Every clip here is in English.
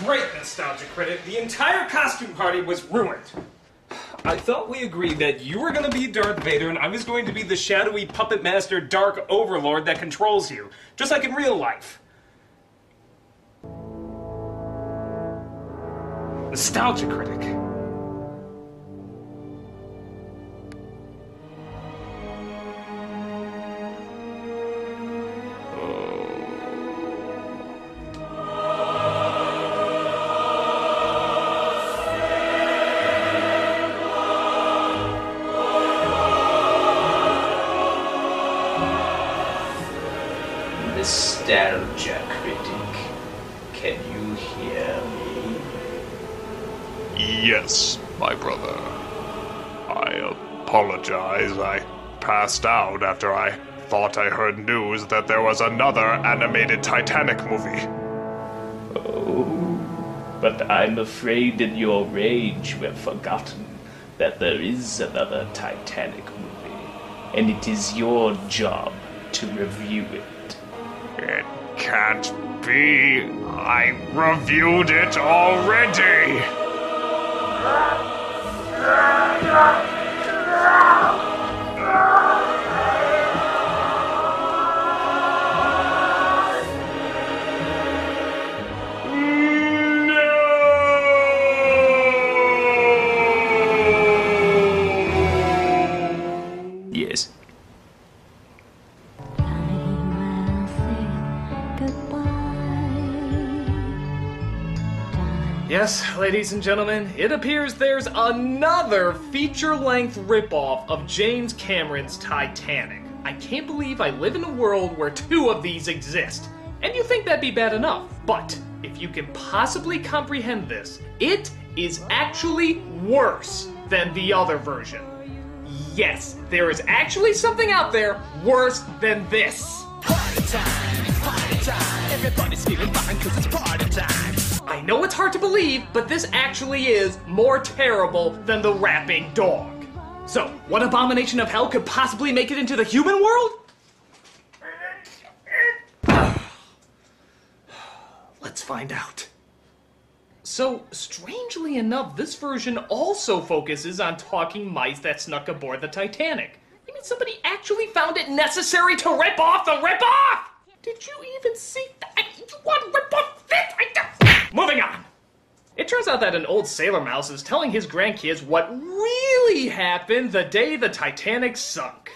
Great, Nostalgia Critic. The entire costume party was ruined. I thought we agreed that you were going to be Darth Vader and I was going to be the shadowy puppet master dark overlord that controls you, just like in real life. Nostalgia Critic. Nostalgia Critic, can you hear me? Yes, my brother. I apologize. I passed out after I thought I heard news that there was another animated Titanic movie. Oh, but I'm afraid in your rage you have forgotten that there is another Titanic movie, and it is your job to review it. It can't be. I reviewed it already. Yes. Yes, ladies and gentlemen, it appears there's another feature-length ripoff of James Cameron's Titanic. I can't believe I live in a world where two of these exist. And you think that'd be bad enough, but if you can possibly comprehend this, it is actually worse than the other version. Yes, there is actually something out there worse than this. Party time, everybody's feeling fine 'cause it's party time. I know it's hard to believe, but this actually is more terrible than the rapping dog. So, what abomination of hell could possibly make it into the human world? Let's find out. So, strangely enough, this version also focuses on talking mice that snuck aboard the Titanic. You mean somebody actually found it necessary to rip off the rip-off? Did you even see that? You want to rip off this? Moving on. It turns out that an old sailor mouse is telling his grandkids what really happened the day the Titanic sunk.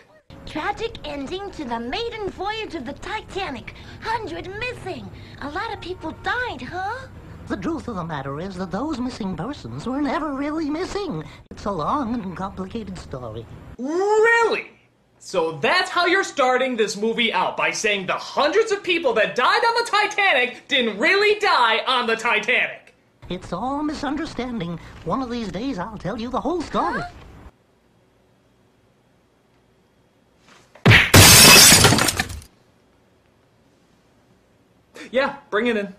Tragic ending to the maiden voyage of the Titanic. 100 missing. A lot of people died, huh? The truth of the matter is that those missing persons were never really missing. It's a long and complicated story. Really? So that's how you're starting this movie out, by saying the hundreds of people that died on the Titanic didn't really die on the Titanic. It's all a misunderstanding. One of these days I'll tell you the whole story. Yeah, bring it in.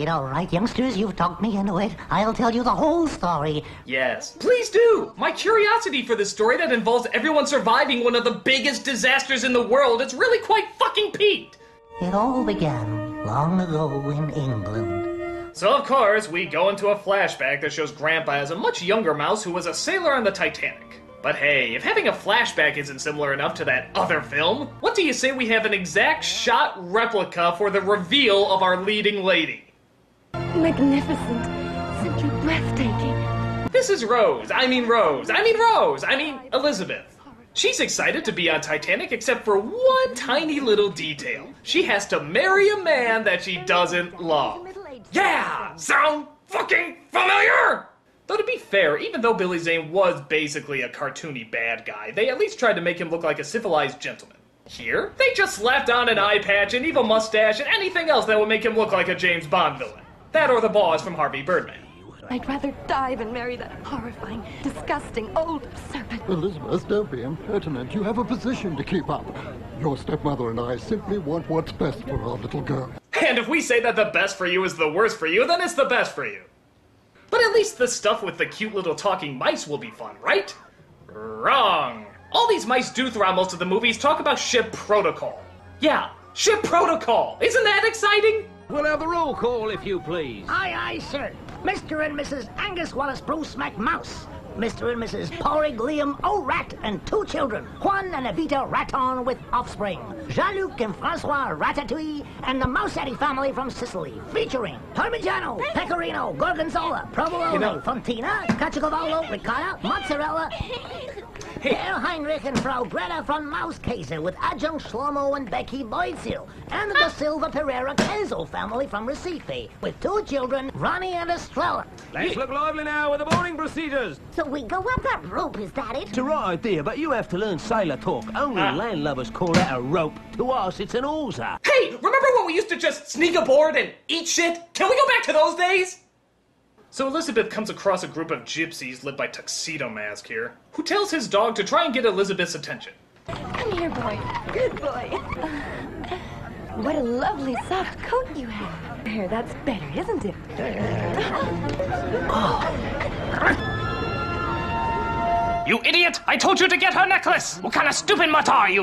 All right, youngsters, you've talked me into it. I'll tell you the whole story. Yes, please do! My curiosity for this story that involves everyone surviving one of the biggest disasters in the world is really quite fucking peaked! It all began long ago in England. So of course, we go into a flashback that shows Grandpa as a much younger mouse who was a sailor on the Titanic. But hey, if having a flashback isn't similar enough to that other film, what do you say we have an exact shot replica for the reveal of our leading lady? Magnificent. Simply breathtaking. This is Elizabeth. She's excited to be on Titanic except for one tiny little detail. She has to marry a man that she doesn't love. Yeah! Sound fucking familiar? Though to be fair, even though Billy Zane was basically a cartoony bad guy, they at least tried to make him look like a civilized gentleman. Here, they just slapped on an eye patch, an evil mustache, and anything else that would make him look like a James Bond villain. That or the boss from Harvey Birdman. I'd rather die than marry that horrifying, disgusting old serpent. Elizabeth, don't be impertinent. You have a position to keep up. Your stepmother and I simply want what's best for our little girl. Hey, And if we say that the best for you is the worst for you, then it's the best for you. But at least the stuff with the cute little talking mice will be fun, right? Wrong. All these mice do throughout most of the movies talk about ship protocol. Yeah, ship protocol. Isn't that exciting? We'll have the roll call, if you please. Aye, aye, sir. Mr. and Mrs. Angus Wallace Bruce McMouse. Mr. and Mrs. Porrig Liam O'Rat and 2 children, Juan and Evita Raton with offspring, Jean-Luc and Francois Ratatouille, and the Mousetti family from Sicily, featuring Parmigiano, Pecorino, Gorgonzola, Provolone, Fontina, Caciocavallo, Ricotta, Mozzarella, Herr Heinrich and Frau Greta von Mauskäse with adjunct Shlomo and Becky Boydsil, and the Silva Pereira Kenzo family from Recife, with 2 children, Ronnie and Estrella. Let's look lively now with the boarding procedures. So we go up that rope, is that it? It's a right idea, but you have to learn sailor talk. Only landlubbers call that a rope. To us, it's an hawser. Hey, remember when we used to just sneak aboard and eat shit? Can we go back to those days? So Elizabeth comes across a group of gypsies led by Tuxedo Mask here, who tells his dog to try and get Elizabeth's attention. Come here, boy. Good boy. What a lovely soft coat you have. There, that's better, isn't it? You idiot! I told you to get her necklace! What kind of stupid mutt are you?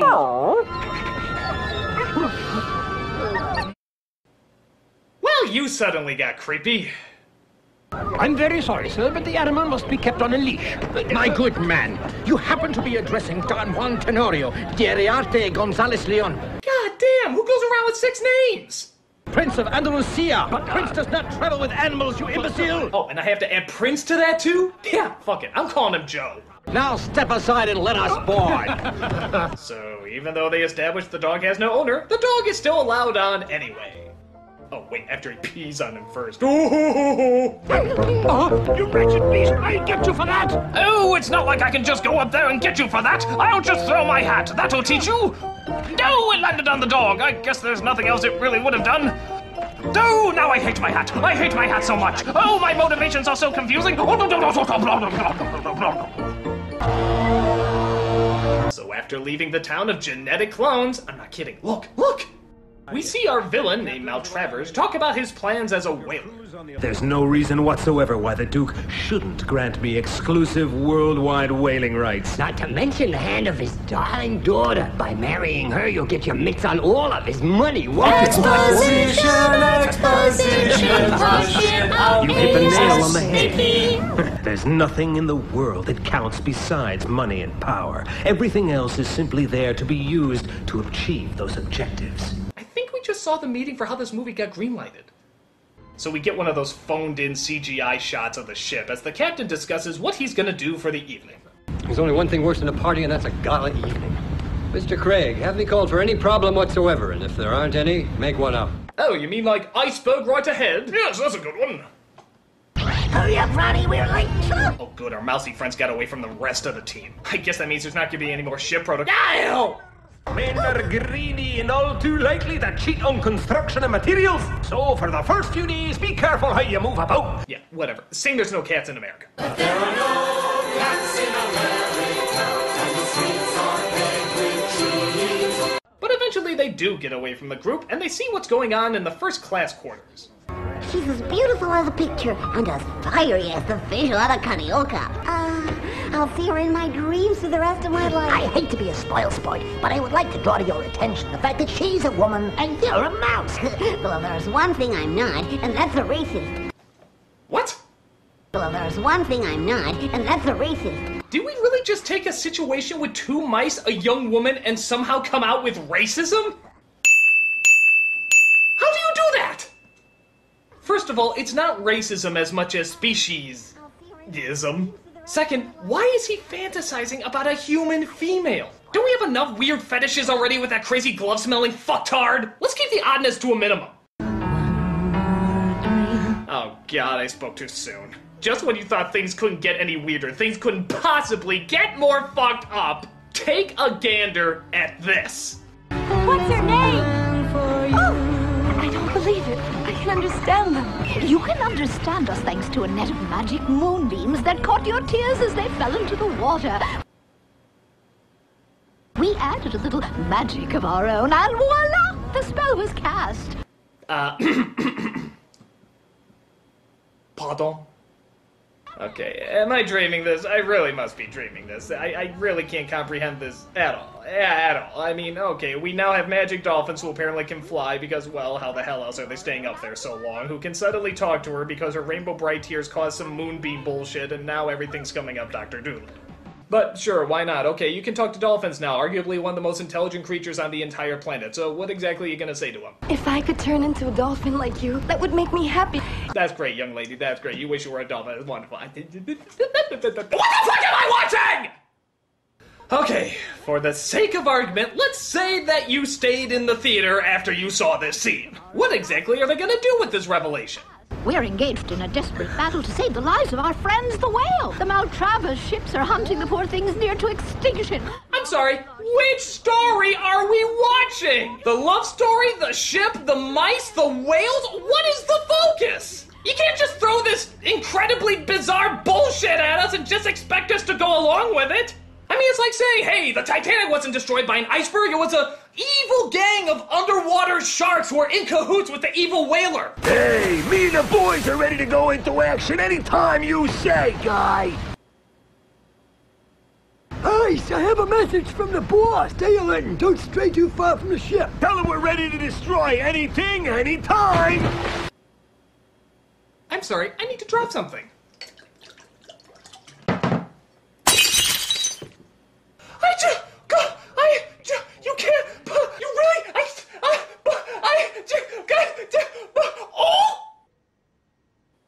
Well, you suddenly got creepy. I'm very sorry, sir, but the animal must be kept on a leash. My good man, you happen to be addressing Don Juan Tenorio de Ariarte Gonzalez Leon. God damn, who goes around with 6 names? Prince of Andalusia, but Prince does not travel with animals, you imbecile! Oh, and I have to add Prince to that too? Yeah, fuck it, I'm calling him Joe. Now step aside and let us board. So, even though they established the dog has no owner, the dog is still allowed on anyway. Oh, wait, after he pees on him first. Oh, you wretched beast, I'll get you for that! Oh, it's not like I can just go up there and get you for that. I'll just throw my hat. That'll teach you. No, it landed on the dog. I guess there's nothing else it really would have done. No, now I hate my hat. I hate my hat so much. Oh, my motivations are so confusing. So after leaving the town of genetic clones, I'm not kidding, look, we see our villain, named Maltravers, talk about his plans as a whaler. There's no reason whatsoever why the Duke shouldn't grant me exclusive worldwide whaling rights. Not to mention the hand of his darling daughter. By marrying her, you'll get your mitts on all of his money. Exposition, you hit the nail on the head. There's nothing in the world that counts besides money and power. Everything else is simply there to be used to achieve those objectives. I think we just saw the meeting for how this movie got greenlighted. So we get one of those phoned-in CGI shots of the ship as the captain discusses what he's gonna do for the evening. There's only one thing worse than a party, and that's a gala evening. Mr. Craig, have me called for any problem whatsoever, and if there aren't any, make one up. Oh, you mean like iceberg right ahead? Yes, that's a good one. Hurry up, Ronnie, we're late. Oh good, our mousy friends got away from the rest of the team. I guess that means there's not gonna be any more ship protocol. Men are greedy and all too likely to cheat on construction and materials. So for the first few days, be careful how you move about. Yeah, whatever. Sing There's No Cats in America. But there are no cats in America, and the streets are paved with trees. But eventually they do get away from the group, and they see what's going on in the first-class quarters. She's as beautiful as a picture and as fiery as the fish out of Carioca. I'll see her in my dreams for the rest of my life. I hate to be a spoil sport, but I would like to draw to your attention the fact that she's a woman and you're a mouse. Well, there's one thing I'm not, and that's a racist. What? Well, there's one thing I'm not, and that's a racist. Did we really just take a situation with 2 mice, a young woman, and somehow come out with racism? How do you do that? First of all, it's not racism as much as speciesism. Second, why is he fantasizing about a human female? Don't we have enough weird fetishes already with that crazy glove-smelling fucktard? Let's keep the oddness to a minimum. Oh god, I spoke too soon. Just when you thought things couldn't get any weirder, things couldn't possibly get more fucked up, take a gander at this. What's her name? Oh, I don't believe it. I can understand them. You can understand us thanks to a net of magic moonbeams that caught your tears as they fell into the water. We added a little magic of our own, and voila! The spell was cast. Pardon? Okay, am I dreaming this? I really must be dreaming this. I really can't comprehend this at all. At all. I mean, okay, we now have magic dolphins who apparently can fly because, well, how the hell else are they staying up there so long? Who can suddenly talk to her because her rainbow bright tears caused some moonbeam bullshit and now everything's coming up Dr. Doolittle. But sure, why not? Okay, you can talk to dolphins now, arguably one of the most intelligent creatures on the entire planet. So what exactly are you gonna say to them? If I could turn into a dolphin like you, that would make me happy. That's great, young lady, that's great. You wish you were a dolphin, that's wonderful. What the fuck am I watching?! Okay, for the sake of argument, let's say that you stayed in the theater after you saw this scene. What exactly are they gonna do with this revelation? We're engaged in a desperate battle to save the lives of our friends, the whale. The Maltravers ships are hunting the poor things near to extinction. I'm sorry, which story are we watching? The love story, the ship, the mice, the whales? What is the focus? You can't just throw this incredibly bizarre bullshit at us and just expect us to go along with it. I mean, it's like saying, hey, the Titanic wasn't destroyed by an iceberg, it was a evil gang of underwater sharks who are in cahoots with the evil whaler. Hey, me and the boys are ready to go into action anytime you say, guy. Ice, I have a message from the boss. Stay alert and don't stray too far from the ship. Tell him we're ready to destroy anything, anytime. I'm sorry, I need to drop something. You can't, you really, oh!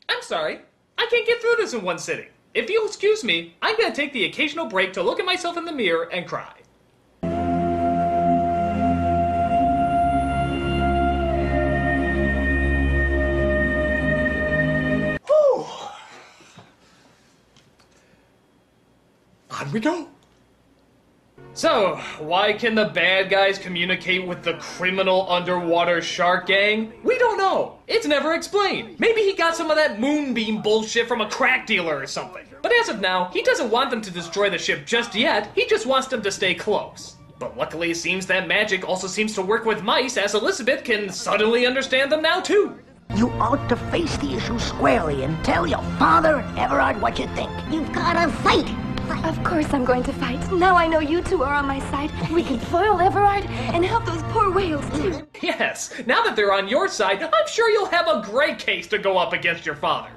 I'm sorry, I can't get through this in one sitting. If you'll excuse me, I'm gonna take the occasional break to look at myself in the mirror and cry. Whew. On we go. So, why can the bad guys communicate with the criminal underwater shark gang? We don't know. It's never explained. Maybe he got some of that moonbeam bullshit from a crack dealer or something. But as of now, he doesn't want them to destroy the ship just yet. He just wants them to stay close. But luckily it seems that magic also seems to work with mice, as Elizabeth can suddenly understand them now too. You ought to face the issue squarely and tell your father and Everard what you think. You've gotta fight. Of course I'm going to fight. Now I know you two are on my side. We can foil Everard and help those poor whales too. Yes, now that they're on your side, I'm sure you'll have a great case to go up against your father.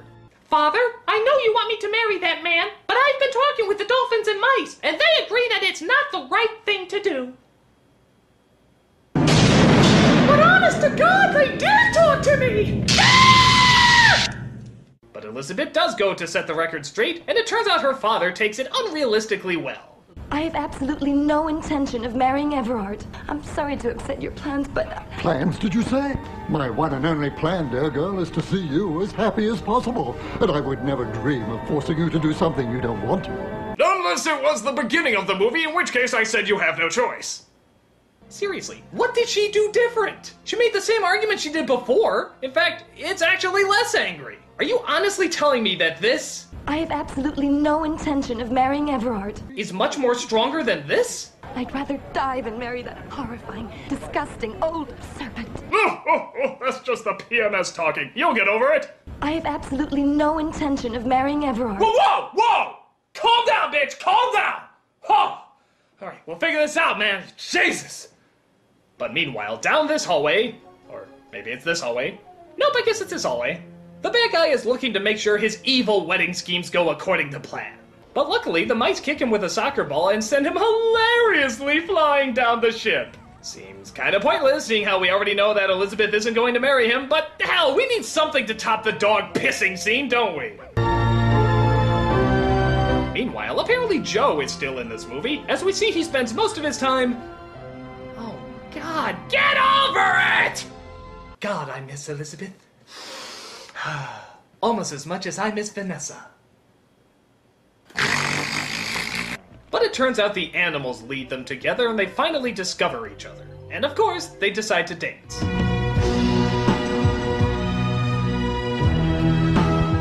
Father, I know you want me to marry that man, but I've been talking with the dolphins and mice, and they agree that it's not the right thing to do. But honest to God, they did talk to me! But Elizabeth does go to set the record straight, and it turns out her father takes it unrealistically well. I have absolutely no intention of marrying Everard. I'm sorry to upset your plans, but... Plans, did you say? My one and only plan, dear girl, is to see you as happy as possible. And I would never dream of forcing you to do something you don't want to. Unless it was the beginning of the movie, in which case I said you have no choice. Seriously, what did she do different? She made the same argument she did before. In fact, it's actually less angry. Are you honestly telling me that this... I have absolutely no intention of marrying Everard. ...is much more stronger than this? I'd rather die than marry that horrifying, disgusting old serpent. That's just the PMS talking. You'll get over it. I have absolutely no intention of marrying Everard. Whoa! Calm down, bitch! Calm down! Oh! Alright, we'll figure this out, man. Jesus! But meanwhile, down this hallway... Or maybe it's this hallway. Nope, I guess it's this hallway. The bad guy is looking to make sure his evil wedding schemes go according to plan. But luckily, the mice kick him with a soccer ball and send him hilariously flying down the ship. Seems kind of pointless, seeing how we already know that Elizabeth isn't going to marry him, but hell, we need something to top the dog pissing scene, don't we? Meanwhile, apparently Joe is still in this movie. As we see, he spends most of his time... Oh, God, get over it! God, I miss Elizabeth. Almost as much as I miss Vanessa. But it turns out the animals lead them together and they finally discover each other. And of course, they decide to dance.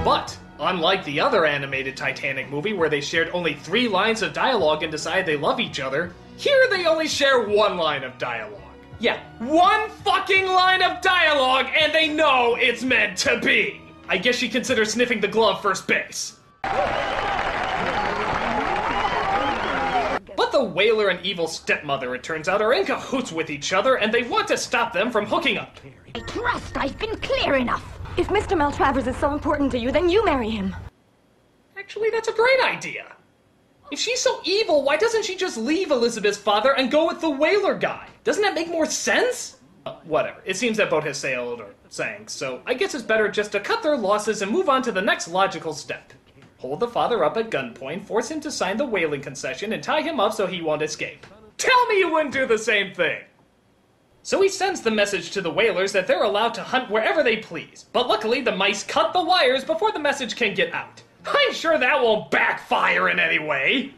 But, unlike the other animated Titanic movie where they shared only 3 lines of dialogue and decide they love each other, here they only share 1 line of dialogue. Yeah, one fucking line of dialogue and they know it's meant to be. I guess she considers sniffing the glove first base. But the whaler and evil stepmother, it turns out, are in cahoots with each other and they want to stop them from hooking up. I trust I've been clear enough. If Mr. Maltravers is so important to you, then you marry him. Actually, that's a great idea. If she's so evil, why doesn't she just leave Elizabeth's father and go with the whaler guy? Doesn't that make more sense? Whatever. It seems that boat has sailed or sank, so I guess it's better just to cut their losses and move on to the next logical step. Hold the father up at gunpoint, force him to sign the whaling concession, and tie him up so he won't escape. Tell me you wouldn't do the same thing! So he sends the message to the whalers that they're allowed to hunt wherever they please, but luckily the mice cut the wires before the message can get out. I'm sure that won't backfire in any way!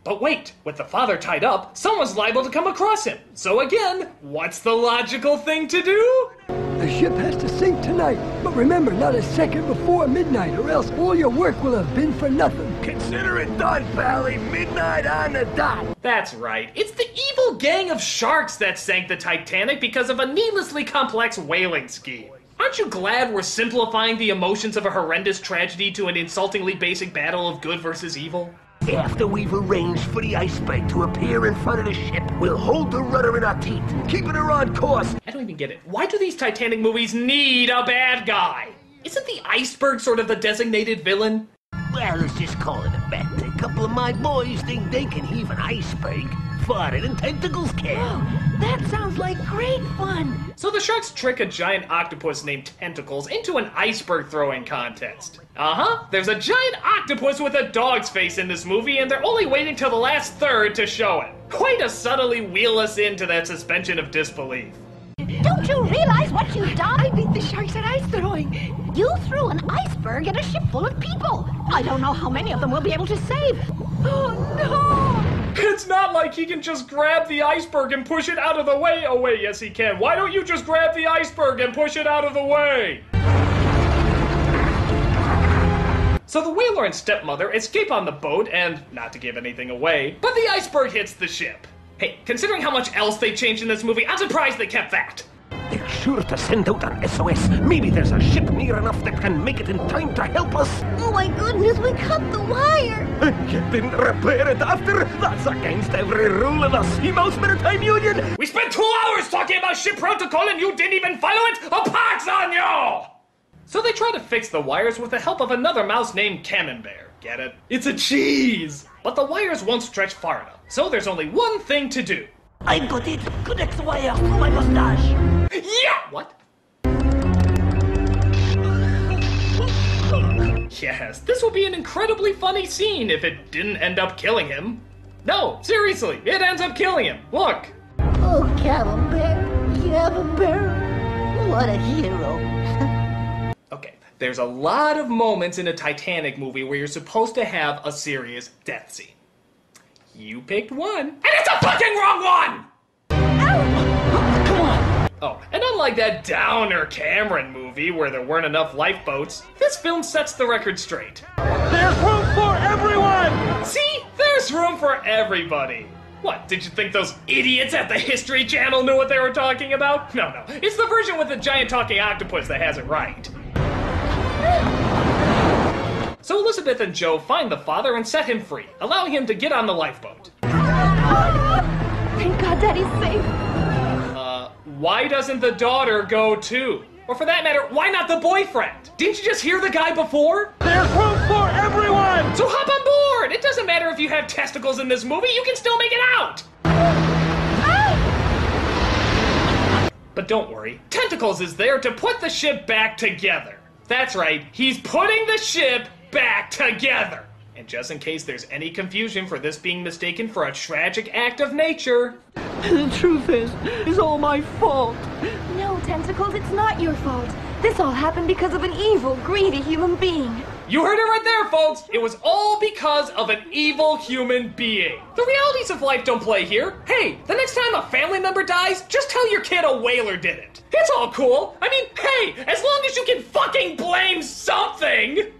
But wait, with the father tied up, someone's liable to come across him. So again, what's the logical thing to do? The ship has to sink tonight, but remember, not a second before midnight, or else all your work will have been for nothing. Consider it done, Pally. Midnight on the dot. That's right. It's the evil gang of sharks that sank the Titanic because of a needlessly complex whaling scheme. Aren't you glad we're simplifying the emotions of a horrendous tragedy to an insultingly basic battle of good versus evil? After we've arranged for the iceberg to appear in front of the ship, we'll hold the rudder in our teeth, keeping her on course. I don't even get it. Why do these Titanic movies need a bad guy? Isn't the iceberg sort of the designated villain? Well, let's just call it a bet. A couple of my boys think they can heave an iceberg farther than tentacles can. Oh, that sounds like great fun. So the sharks trick a giant octopus named Tentacles into an iceberg throwing contest. There's a giant octopus with a dog's face in this movie, and they're only waiting till the last third to show it. Way to subtly wheel us into that suspension of disbelief. Don't you realize what you've done? I beat the sharks at ice throwing. You threw an iceberg at a ship full of people. I don't know how many of them we'll be able to save. Oh, no! It's not like he can just grab the iceberg and push it out of the way. Oh wait, yes he can. Why don't you just grab the iceberg and push it out of the way? So the whaler and stepmother escape on the boat and, not to give anything away, but the iceberg hits the ship. Hey, considering how much else they changed in this movie, I'm surprised they kept that. They're sure to send out an SOS. Maybe there's a ship near enough that can make it in time to help us. Oh my goodness, we cut the wire! You didn't repair it after? That's against every rule of the Seamouse Maritime Union! We spent 2 hours talking about ship protocol and you didn't even follow it? A pox on you! So they try to fix the wires with the help of another mouse named Camembert. Get it? It's a cheese! But the wires won't stretch far enough, so there's only one thing to do. I got it! Connect the wire to my mustache! Yeah! What? Yes, this will be an incredibly funny scene if it didn't end up killing him. No, seriously, it ends up killing him. Look. Oh, Camembert, Camembert, what a hero. Okay, there's a lot of moments in a Titanic movie where you're supposed to have a serious death scene. You picked one, and it's a fucking wrong one! Oh, and unlike that downer Cameron movie where there weren't enough lifeboats, this film sets the record straight. There's room for everyone! See? There's room for everybody. What, did you think those idiots at the History Channel knew what they were talking about? No, it's the version with the giant talking octopus that has it right. So Elizabeth and Joe find the father and set him free, allowing him to get on the lifeboat. Thank God Daddy's safe. Why doesn't the daughter go too? Or for that matter, why not the boyfriend? Didn't you just hear the guy before? There's room for everyone! So hop on board! It doesn't matter if you have testicles in this movie, you can still make it out! But don't worry, Tentacles is there to put the ship back together. That's right, he's putting the ship back together. And just in case there's any confusion for this being mistaken for a tragic act of nature... The truth is, it's all my fault. No, Tentacles, it's not your fault. This all happened because of an evil, greedy human being. You heard it right there, folks! It was all because of an evil human being. The realities of life don't play here. Hey, the next time a family member dies, just tell your kid a whaler did it. It's all cool. I mean, hey, as long as you can fucking blame something!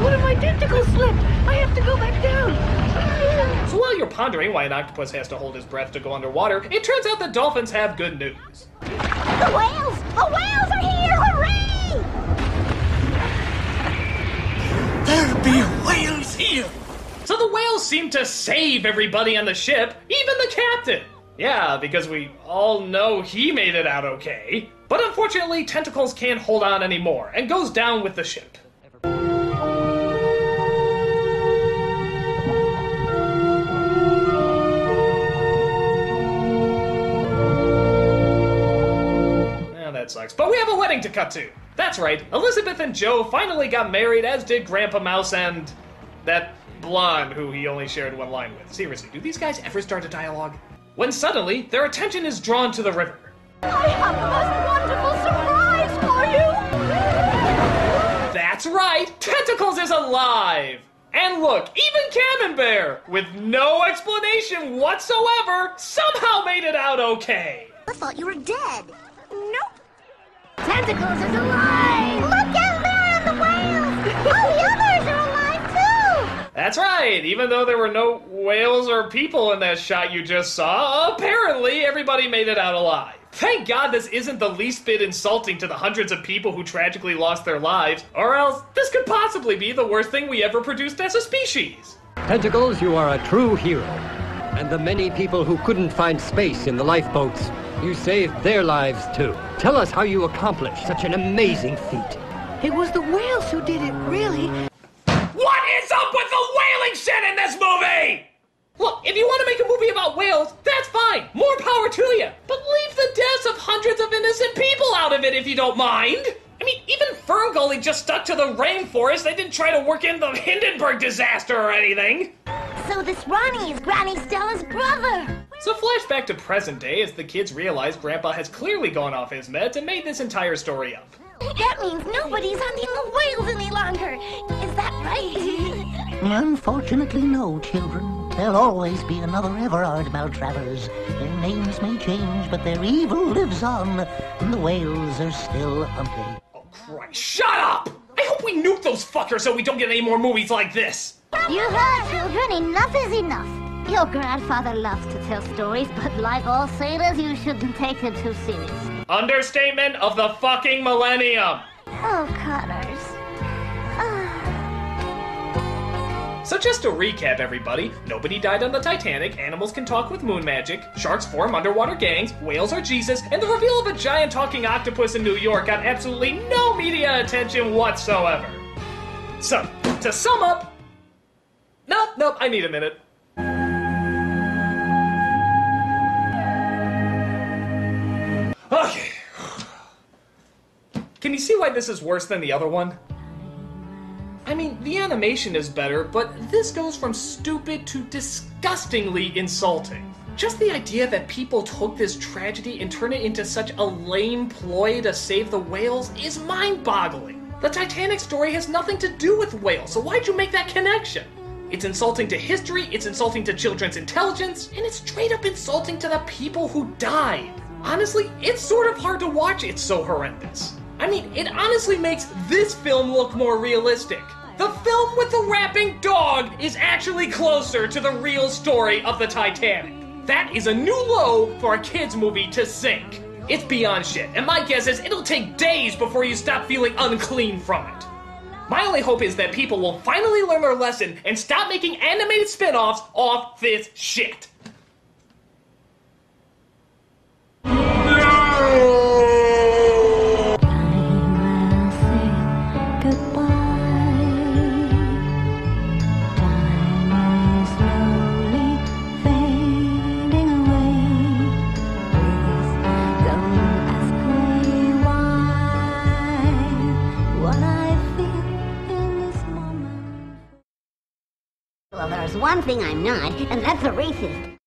One of my tentacles slipped. I have to go back down. So while you're pondering why an octopus has to hold his breath to go underwater, it turns out that dolphins have good news. The whales! The whales are here! Hooray! There be whales here! So the whales seem to save everybody on the ship, even the captain. Yeah, because we all know he made it out okay. But unfortunately, Tentacles can't hold on anymore, and goes down with the ship. That sucks. But we have a wedding to cut to. That's right, Elizabeth and Joe finally got married, as did Grandpa Mouse and that blonde who he only shared one line with. Seriously, do these guys ever start a dialogue? When suddenly, their attention is drawn to the river. I have the most wonderful surprise for you! That's right, Tentacles is alive! And look, even Camembert, with no explanation whatsoever, somehow made it out okay. I thought you were dead. Nope. Tentacles is alive! Look out there on the whales! All the others are alive too! That's right, even though there were no whales or people in that shot you just saw, apparently everybody made it out alive. Thank God this isn't the least bit insulting to the hundreds of people who tragically lost their lives, or else this could possibly be the worst thing we ever produced as a species. Tentacles, you are a true hero. And the many people who couldn't find space in the lifeboats, you saved their lives too. Tell us how you accomplished such an amazing feat. It was the whales who did it, really. What is up with the whaling shit in this movie? Look, if you want to make a movie about whales, that's fine. More power to you. But leave the deaths of hundreds of innocent people out of it if you don't mind. I mean, even Ferngully just stuck to the rainforest. They didn't try to work in the Hindenburg disaster or anything. So this Ronnie is Granny Stella's brother. So flashback to present day as the kids realize Grandpa has clearly gone off his meds and made this entire story up. That means nobody's hunting the whales any longer. Is that right? Unfortunately, no, children. There'll always be another Everard Maltravers. Their names may change, but their evil lives on, and the whales are still hunted. Oh, Christ. Shut up! I hope we nuke those fuckers so we don't get any more movies like this. You heard, children. Enough is enough. Your grandfather loves to tell stories, but like all sailors, you shouldn't take them too serious. Understatement of the fucking millennium. Oh, Connors. So just to recap, everybody, nobody died on the Titanic, animals can talk with moon magic, sharks form underwater gangs, whales are Jesus, and the reveal of a giant talking octopus in New York got absolutely no media attention whatsoever. So, to sum up... Nope, I need a minute. Okay. Can you see why this is worse than the other one? I mean, the animation is better, but this goes from stupid to disgustingly insulting. Just the idea that people took this tragedy and turned it into such a lame ploy to save the whales is mind-boggling. The Titanic story has nothing to do with whales, so why'd you make that connection? It's insulting to history, it's insulting to children's intelligence, and it's straight up insulting to the people who died. Honestly, it's sort of hard to watch, it's so horrendous. I mean, it honestly makes this film look more realistic. The film with the rapping dog is actually closer to the real story of the Titanic. That is a new low for a kids movie to sink. It's beyond shit, and my guess is it'll take days before you stop feeling unclean from it. My only hope is that people will finally learn their lesson and stop making animated spin-offs off this shit. Well, there's one thing I'm not, and that's a racist.